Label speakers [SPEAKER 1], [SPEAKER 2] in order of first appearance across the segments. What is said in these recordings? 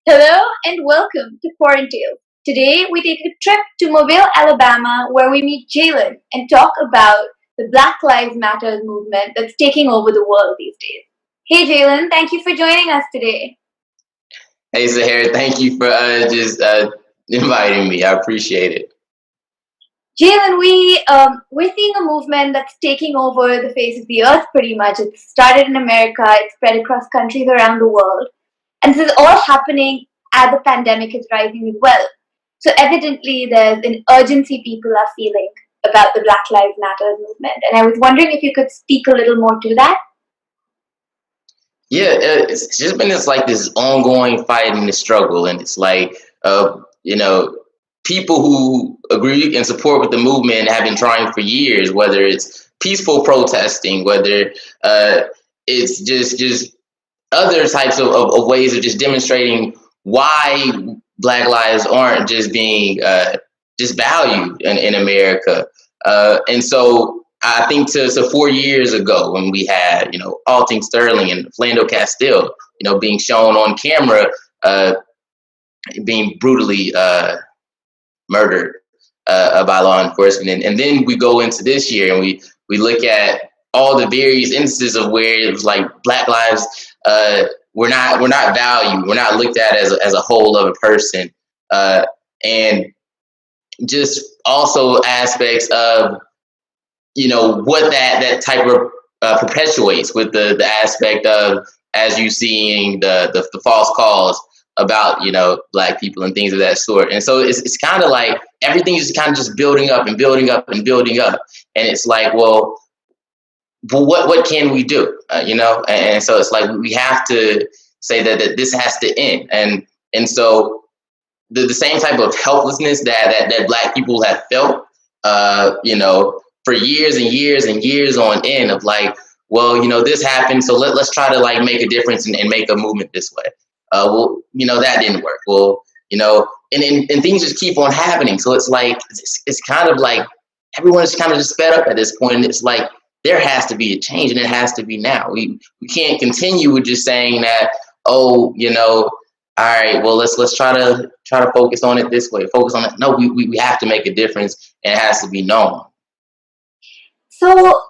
[SPEAKER 1] Hello and welcome to Quarantales. Today we take a trip to Mobile, Alabama, where we meet Jaylen and talk about the Black Lives Matter movement that's taking over the world these days. Hey Jaylen, thank you for joining us today.
[SPEAKER 2] Hey, Zahir, thank you for just inviting me. I appreciate it.
[SPEAKER 1] Jaylen, we're seeing a movement that's taking over the face of the earth pretty much. It started in America, it's spread across countries around the world, and this is all happening as the pandemic is rising as well. So evidently, there's an urgency people are feeling about the Black Lives Matter movement, and I was wondering if you could speak a little more to that.
[SPEAKER 2] Yeah, it's just been this ongoing fight and the struggle, and it's people who agree and support with the movement have been trying for years. Whether it's peaceful protesting, whether it's just other types of ways of just demonstrating why Black lives aren't just being just valued in America. And so I think so 4 years ago when we had, Alton Sterling and Philando Castile, being shown on camera, being brutally murdered by law enforcement. And then we go into this year and we look at all the various instances of where it was like Black lives we're not valued, we're not looked at as a whole of a person, and just also aspects of what that type of perpetuates with the aspect of, as you seeing the false calls about Black people and things of that sort. And so it's kind of like everything is kind of just building up and building up and building up, and it's like, well, what can we do? And so it's like we have to say that this has to end, and so the same type of helplessness that Black people have felt, for years and years and years on end, of like, well, this happened, so let's try to like make a difference and make a movement this way. Well, that didn't work. Well, and things just keep on happening. So it's like it's kind of like everyone's kind of just fed up at this point, and it's like there has to be a change, and it has to be now. We can't continue with just saying that, oh, all right, well, let's try to focus on it this way, focus on it. No, we have to make a difference, and it has to be known.
[SPEAKER 1] So,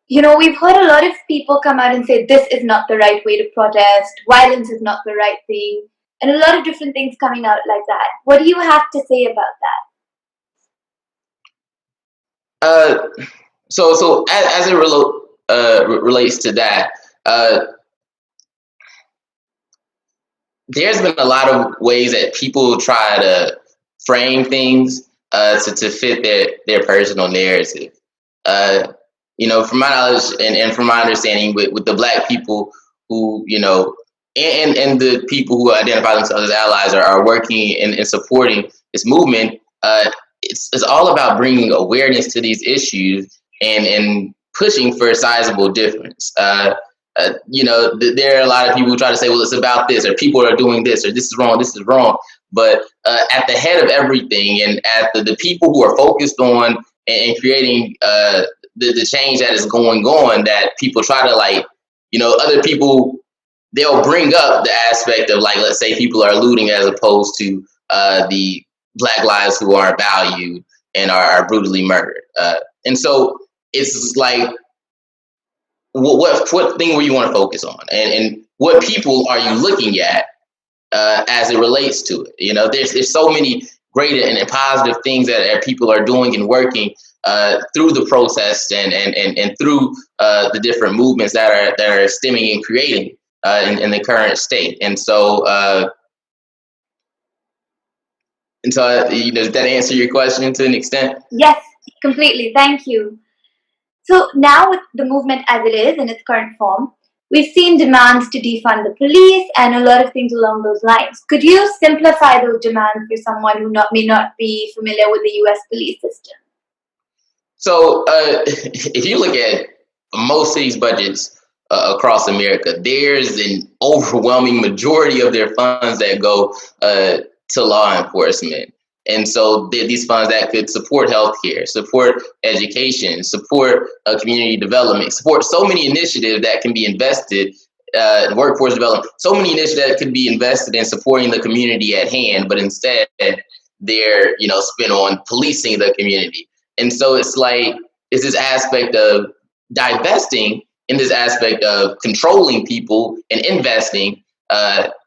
[SPEAKER 1] we've heard a lot of people come out and say this is not the right way to protest, violence is not the right thing, and a lot of different things coming out like that. What do you have to say about
[SPEAKER 2] Uh, so as it relates to that, there's been a lot of ways that people try to frame things to fit their personal narrative. Uh, from my knowledge and from my understanding, with the Black people who, and the people who identify themselves as allies are working and supporting this movement, it's all about bringing awareness to these issues and pushing for a sizable difference. There are a lot of people who try to say, well, it's about this, or people are doing this, or this is wrong, this is wrong. But at the head of everything, and at the people who are focused on and creating the change that is going on, that people try to other people, they'll bring up the aspect of, like, let's say people are looting as opposed to the Black lives who aren't valued and are brutally murdered. And so it's like, what thing were you want to focus on, and what people are you looking at as it relates to it? There's so many great and positive things that people are doing and working through the protests and through the different movements that are stemming and creating in the current state. And so does that answer your question to an extent?
[SPEAKER 1] that? Yes, completely. Thank you. So now with the movement as it is in its current form, we've seen demands to defund the police and a lot of things along those lines. Could you simplify those demands for someone who may not be familiar with the US police system?
[SPEAKER 2] So if you look at most cities' budgets across America, there's an overwhelming majority of their funds that go to law enforcement. And so these funds that could support healthcare, support education, support community development, support so many initiatives that can be invested workforce development, so many initiatives that could be invested in supporting the community at hand, but instead they're spent on policing the community. And so it's this aspect of divesting in this aspect of controlling people and investing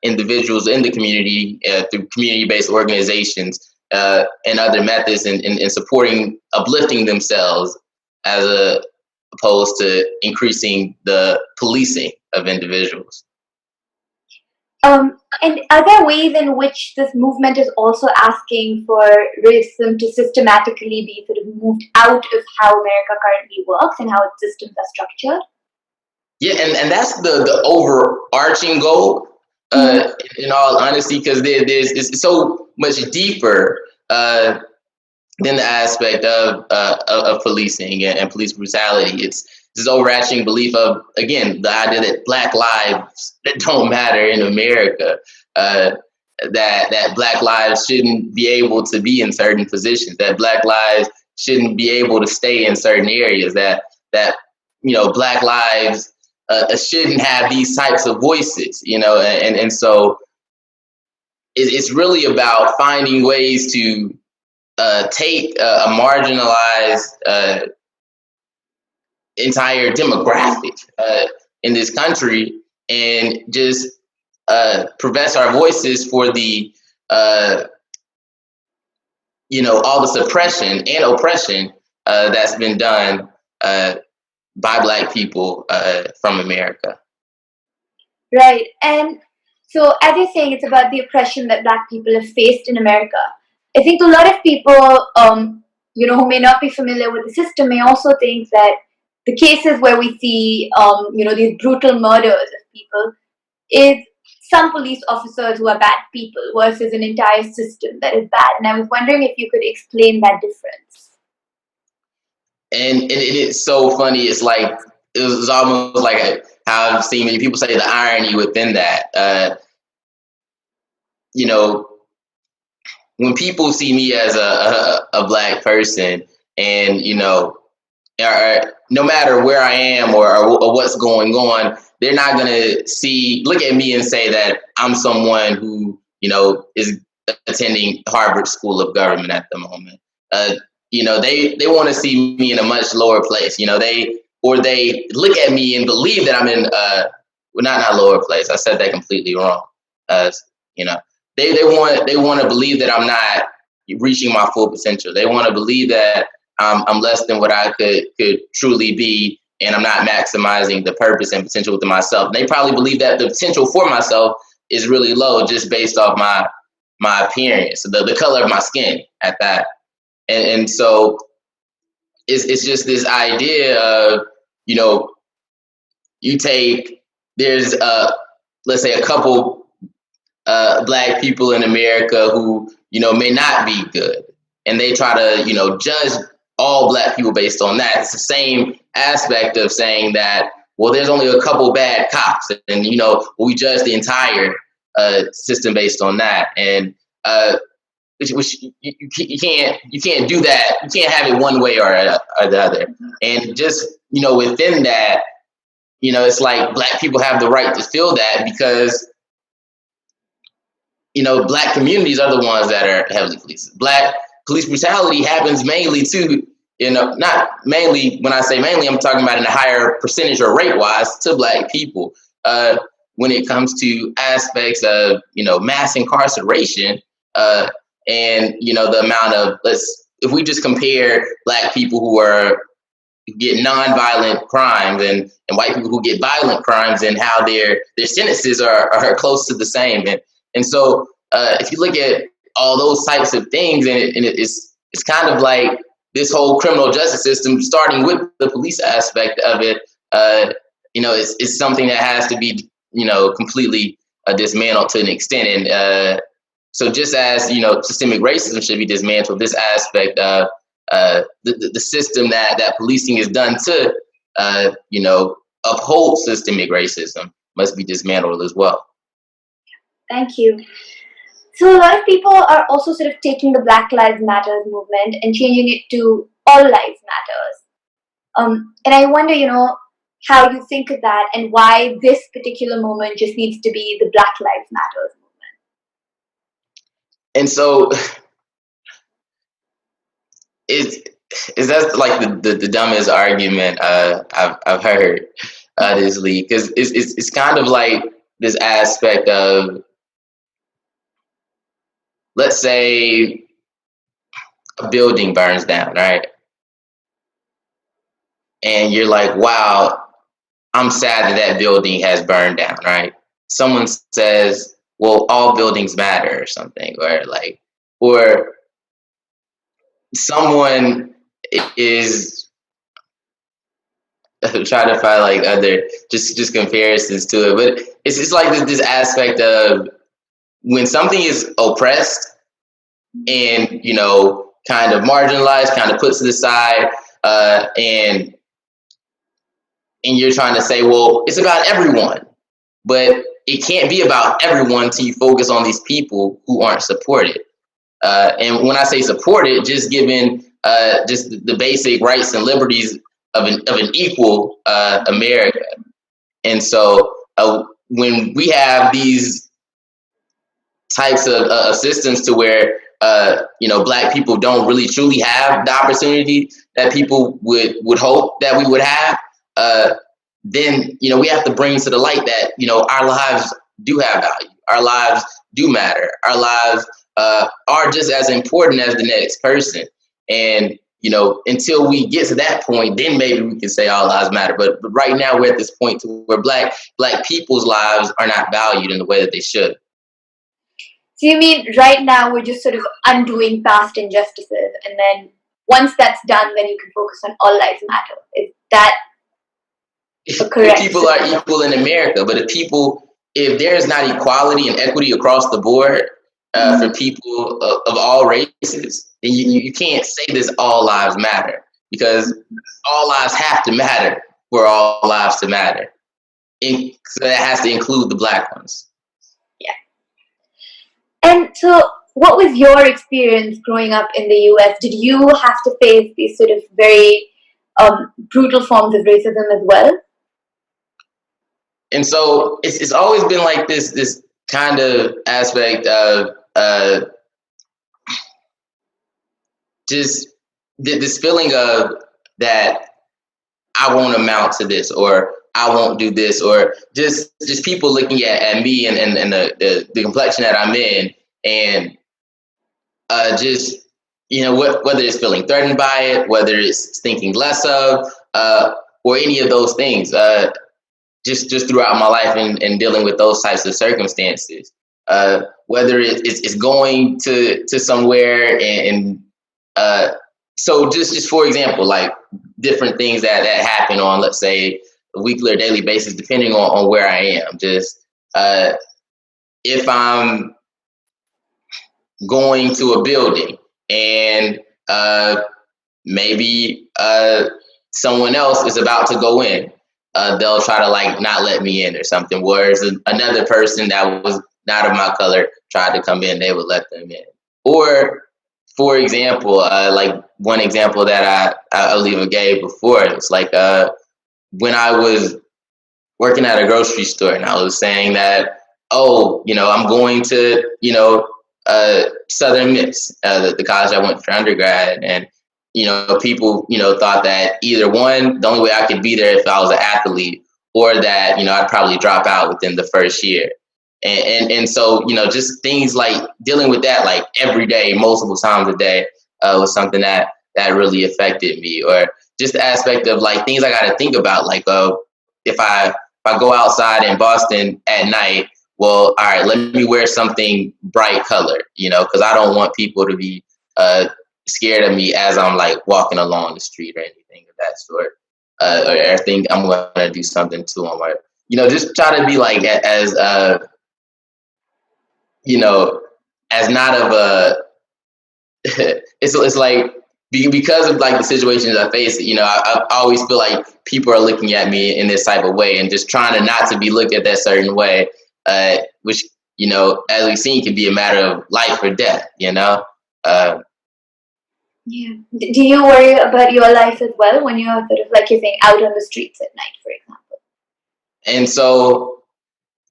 [SPEAKER 2] individuals in the community through community-based organizations and other methods, and supporting uplifting themselves as opposed to increasing the policing of individuals.
[SPEAKER 1] And are there ways in which this movement is also asking for racism to systematically be sort of moved out of how America currently works and how its systems are structured?
[SPEAKER 2] Yeah, and that's the overarching goal. In all honesty, because it's so much deeper than the aspect of policing and police brutality. It's this overarching belief of, again, the idea that Black lives don't matter in America. That Black lives shouldn't be able to be in certain positions. That Black lives shouldn't be able to stay in certain areas. That Black lives shouldn't have these types of voices. And so it's really about finding ways to take a marginalized entire demographic in this country and just prevent our voices for the all the suppression and oppression that's been done by Black people from America.
[SPEAKER 1] Right. And so, as you're saying, it's about the oppression that Black people have faced in America. I think a lot of people, who may not be familiar with the system, may also think that the cases where we see, these brutal murders of people is some police officers who are bad people versus an entire system that is bad. And I was wondering if you could explain that difference.
[SPEAKER 2] And it's so funny. It's like it was almost like how I've seen many people say the irony within that. When people see me as a Black person, and no matter where I am or what's going on, they're not gonna look at me and say that I'm someone who is attending Harvard School of Government at the moment. They want to see me in a much lower place. They look at me and believe that I'm in not lower place. I said that completely wrong. They want to believe that I'm not reaching my full potential. They want to believe that I'm less than what I could truly be, and I'm not maximizing the purpose and potential within myself. They probably believe that the potential for myself is really low just based off my appearance, the color of my skin at that. And so it's just this idea of, there's let's say a couple Black people in America who, may not be good. And they try to, judge all Black people based on that. It's the same aspect of saying that, well, there's only a couple bad cops, and we judge the entire system based on that. And which you can't do that. You can't have it one way or the other. And just within that, it's like Black people have the right to feel that because Black communities are the ones that are heavily policed. Black police brutality happens mainly to, not mainly, when I say mainly, I'm talking about in a higher percentage or rate wise to Black people. When it comes to aspects of, mass incarceration and, the amount of, if we just compare Black people who get non-violent crimes and white people who get violent crimes and how their sentences are close to the same. And so if you look at all those types of things, and it's kind of like this whole criminal justice system, starting with the police aspect of it, it's something that has to be, completely dismantled to an extent. And so just as, systemic racism should be dismantled, this aspect of the system that policing is done to, uphold systemic racism must be dismantled as well.
[SPEAKER 1] Thank you. So a lot of people are also sort of taking the Black Lives Matter movement and changing it to All Lives Matters. And I wonder, how you think of that and why this particular moment just needs to be the Black Lives Matter movement.
[SPEAKER 2] And so is that like the dumbest argument I've heard this week, because it's kind of like this aspect of, let's say a building burns down, right? And you're like, wow, I'm sad that that building has burned down, right? Someone says, well, all buildings matter or something, or someone is trying to find like other just comparisons to it, but it's just like this aspect of when something is oppressed and kind of marginalized, kind of put to the side, and you're trying to say, well, it's about everyone, but it can't be about everyone until you focus on these people who aren't supported. And when I say supported, just given just the basic rights and liberties of an equal America. And so when we have these types of systems to where Black people don't really truly have the opportunity that people would hope that we would have, then we have to bring to the light that our lives do have value, our lives do matter, our lives are just as important as the next person. And until we get to that point, then maybe we can say all lives matter. But right now we're at this point to where black people's lives are not valued in the way that they should.
[SPEAKER 1] So you mean right now we're just sort of undoing past injustices, and then once that's done, then you can focus on all lives matter. Is that correct?
[SPEAKER 2] If people are equal in America, but if there is not equality and equity across the board for people of all races, then you can't say this all lives matter, because all lives have to matter for all lives to matter. So that has to include the Black ones.
[SPEAKER 1] Yeah. And so what was your experience growing up in the US? Did you have to face these sort of very brutal forms of racism as well?
[SPEAKER 2] And so it's always been like this kind of aspect of just this feeling of that I won't amount to this, or I won't do this, or just people looking at me and the complexion that I'm in, and just whether it's feeling threatened by it, whether it's thinking less of, or any of those things. Just throughout my life and dealing with those types of circumstances, whether it's going to somewhere and so just for example, like different things that happen on, let's say, a weekly or daily basis, depending on where I am. Just if I'm going to a building and maybe someone else is about to go in, they'll try to not let me in or something. Whereas another person that was not of my color tried to come in, they would let them in. Or, for example, like one example that I believe I gave before, it's like when I was working at a grocery store and I was saying that, I'm going to, Southern Miss, the college I went for undergrad, and people, thought that either one, the only way I could be there if I was an athlete, or that, I'd probably drop out within the first year. And so, just things like dealing with that, like every day, multiple times a day, was something that really affected me. Or just the aspect of like things I got to think about, like, if I go outside in Boston at night, well, all right, let me wear something bright colored, because I don't want people to be scared of me as I'm like walking along the street or anything of that sort, or I think I'm going to do something to them, or just try to be like as as not of a it's like because of like the situations I face, I always feel like people are looking at me in this type of way, and just trying to not to be looked at that certain way, which as we've seen can be a matter of life or death.
[SPEAKER 1] Yeah. Do you worry about your life as well when you're sort of like you're saying out on the streets at night, for example?
[SPEAKER 2] And so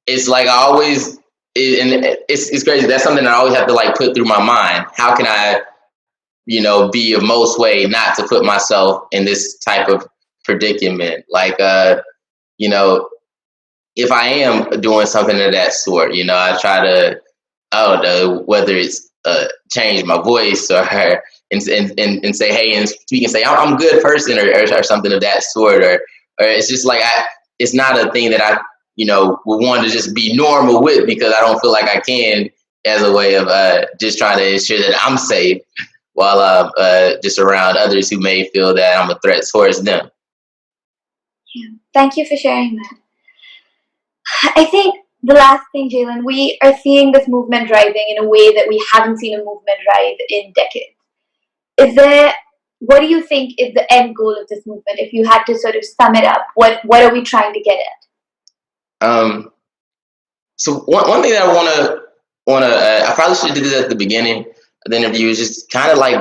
[SPEAKER 2] it's like I always, and it's crazy. That's something I always have to like put through my mind. How can I, be of most way not to put myself in this type of predicament? Like, you know, if I am doing something of that sort, I try to, I don't know, whether it's change my voice or and say, hey, and speak and say, I'm a good person or something of that sort. Or it's just like, it's not a thing that I, would want to just be normal with because I don't feel like I can as a way of just trying to ensure that I'm safe while I'm just around others who may feel that I'm a threat towards them.
[SPEAKER 1] Yeah. Thank you for sharing that. I think the last thing, Jaylen, we are seeing this movement driving in a way that we haven't seen a movement drive in decades. What do you think is the end goal of this movement? If you had to sort of sum it up, what are we trying to get at?
[SPEAKER 2] So one thing that I want to I probably should have did this at the beginning of the interview is just kind of like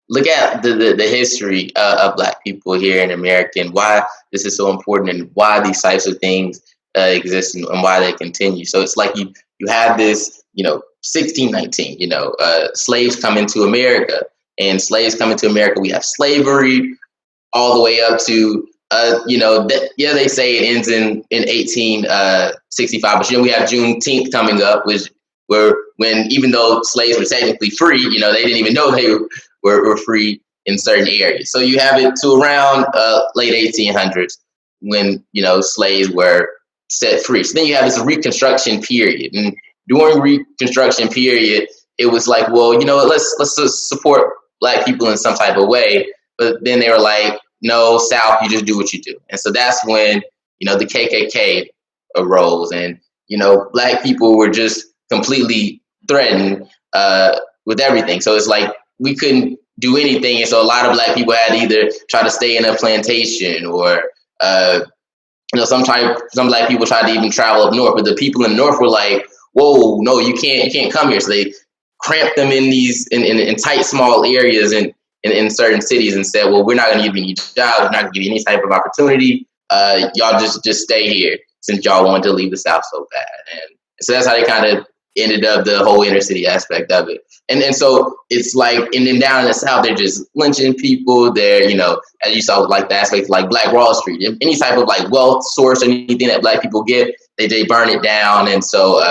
[SPEAKER 2] look at the history of Black people here in America and why this is so important and why these types of things exist and why they continue. So it's like you have this, 1619, slaves come into America, and slaves come into America. We have slavery all the way up to they say it ends in 1865, but we have Juneteenth coming up, which where when even though slaves were technically free, they didn't even know they were free in certain areas. So you have it to around late 1800s when slaves were set free. So then you have this Reconstruction period, and during Reconstruction period, it was like, well, let's support Black people in some type of way. But then they were like, no, South, you just do what you do. And so that's when, the KKK arose, and, Black people were just completely threatened with everything. So it's like we couldn't do anything. And so a lot of Black people had to either try to stay in a plantation or, some Black people tried to even travel up north. But the people in the north were like, whoa, no, you can't come here. So they cramped them in these in tight, small areas in certain cities and said, well, we're not going to give you any jobs. We're not going to give you any type of opportunity. Y'all just stay here since y'all wanted to leave the South so bad. And so that's how they kind of ended up the whole inner city aspect of it. And so it's like, and then down in the South, they're just lynching people. They're, as you saw, like the aspect like Black Wall Street, any type of like wealth source or anything that Black people get, they burn it down. And so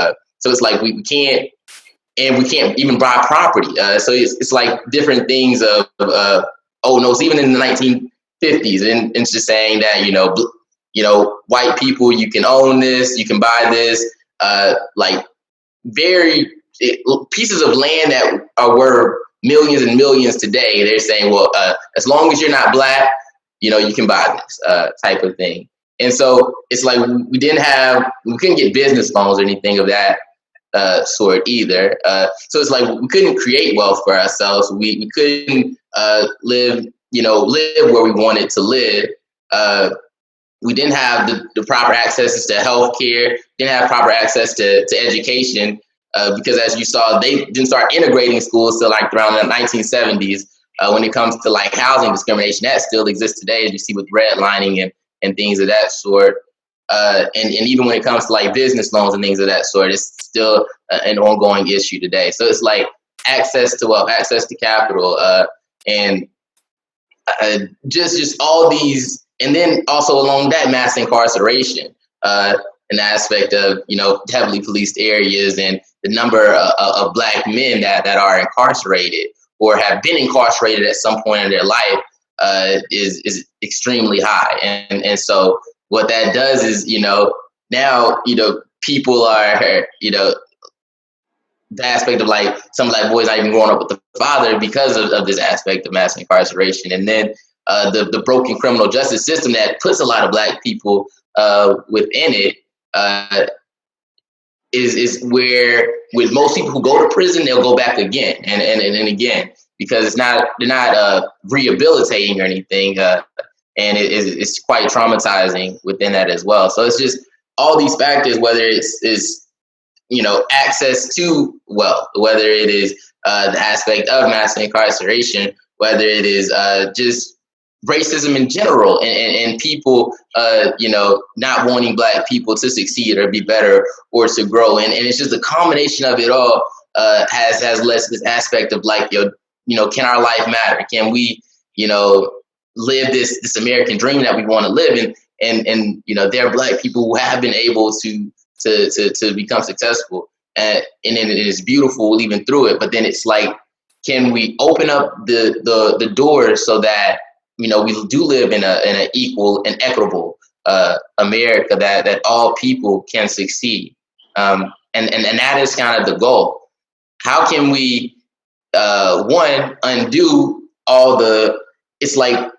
[SPEAKER 2] it's like we can't. And we can't even buy property. So it's like different things of it's even in the 1950s, and it's just saying that white people, you can own this, you can buy this, like pieces of land that are worth millions and millions today. They're saying, well, as long as you're not Black, you can buy this type of thing. And so it's like we couldn't get business loans or anything of that sort either. So it's like we couldn't create wealth for ourselves. We couldn't live where we wanted to live. We didn't have the proper access to healthcare, didn't have proper access to education, because as you saw, they didn't start integrating schools till like around the 1970s. When it comes to like housing discrimination, that still exists today, as you see with redlining and things of that sort. And even when it comes to like business loans and things of that sort, it's still an ongoing issue today. So it's like access to wealth, access to capital, and just all these, and then also along that, mass incarceration, an aspect of heavily policed areas, and the number of Black men that are incarcerated or have been incarcerated at some point in their life is extremely high, and so what that does is, now, people are, the aspect of like some Black boys not even growing up with the father because of this aspect of mass incarceration. And then the broken criminal justice system that puts a lot of Black people within it is where with most people who go to prison, they'll go back again and again, because they're not rehabilitating or anything. And it's quite traumatizing within that as well. So it's just all these factors, whether it's access to wealth, whether it is the aspect of mass incarceration, whether it is just racism in general, and people, not wanting Black people to succeed or be better or to grow. And it's just a combination of it all has led to this aspect of like, can our life matter? Can we, live this American dream that we want to live in? And there are Black people who have been able to become successful, and it is beautiful even through it. But then it's like, can we open up the doors so that we do live in an equal and equitable America that all people can succeed, and that is kind of the goal. How can we one undo all the? It's like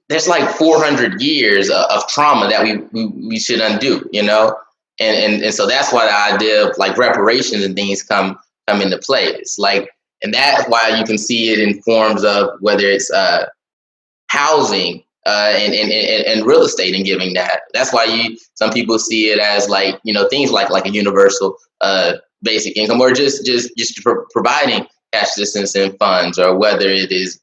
[SPEAKER 2] there's like 400 years of trauma that we should undo, and so that's why the idea of like reparations and things come into play. It's like, and that's why you can see it in forms of whether it's housing and real estate and giving that. That's why some people see it as like, things like a universal basic income, or just providing cash assistance and funds, or whether it is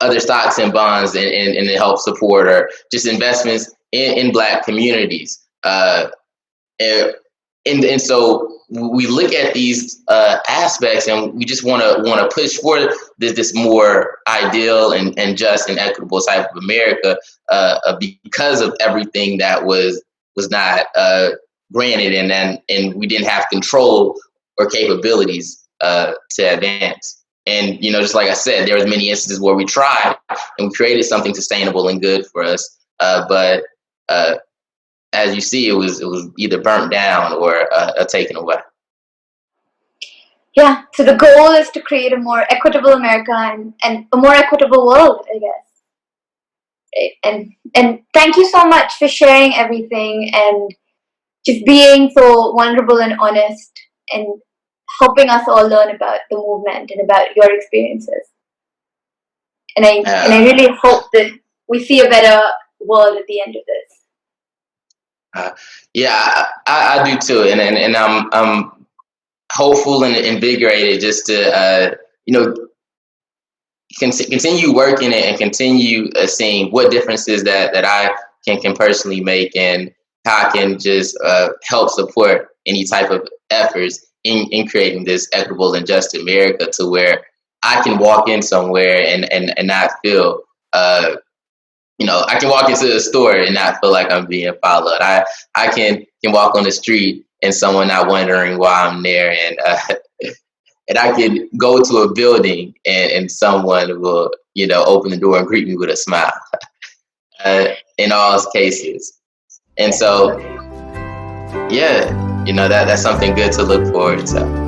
[SPEAKER 2] other stocks and bonds and to help support, or just investments in Black communities. And so we look at these aspects, and we just want to push for this more ideal and just and equitable type of America, because of everything that was not granted, and we didn't have control or capabilities to advance. And just like I said, there was many instances where we tried and we created something sustainable and good for us, but as you see, it was either burnt down or taken away.
[SPEAKER 1] Yeah, so the goal is to create a more equitable America and a more equitable world, I guess. Right? And thank you so much for sharing everything and just being so vulnerable and honest and helping us all learn about the movement and about your experiences. And I really hope that we see a better world at the end of this.
[SPEAKER 2] Yeah, I do too, and I'm hopeful and invigorated just to continue working it and continue seeing what differences that I can personally make, and how I can just help support any type of efforts in creating this equitable and just America, to where I can walk in somewhere and not feel I can walk into a store and not feel like I'm being followed. I can walk on the street and someone not wondering why I'm there, and I can go to a building and someone will open the door and greet me with a smile. In all cases, and so yeah, that's something good to look forward to.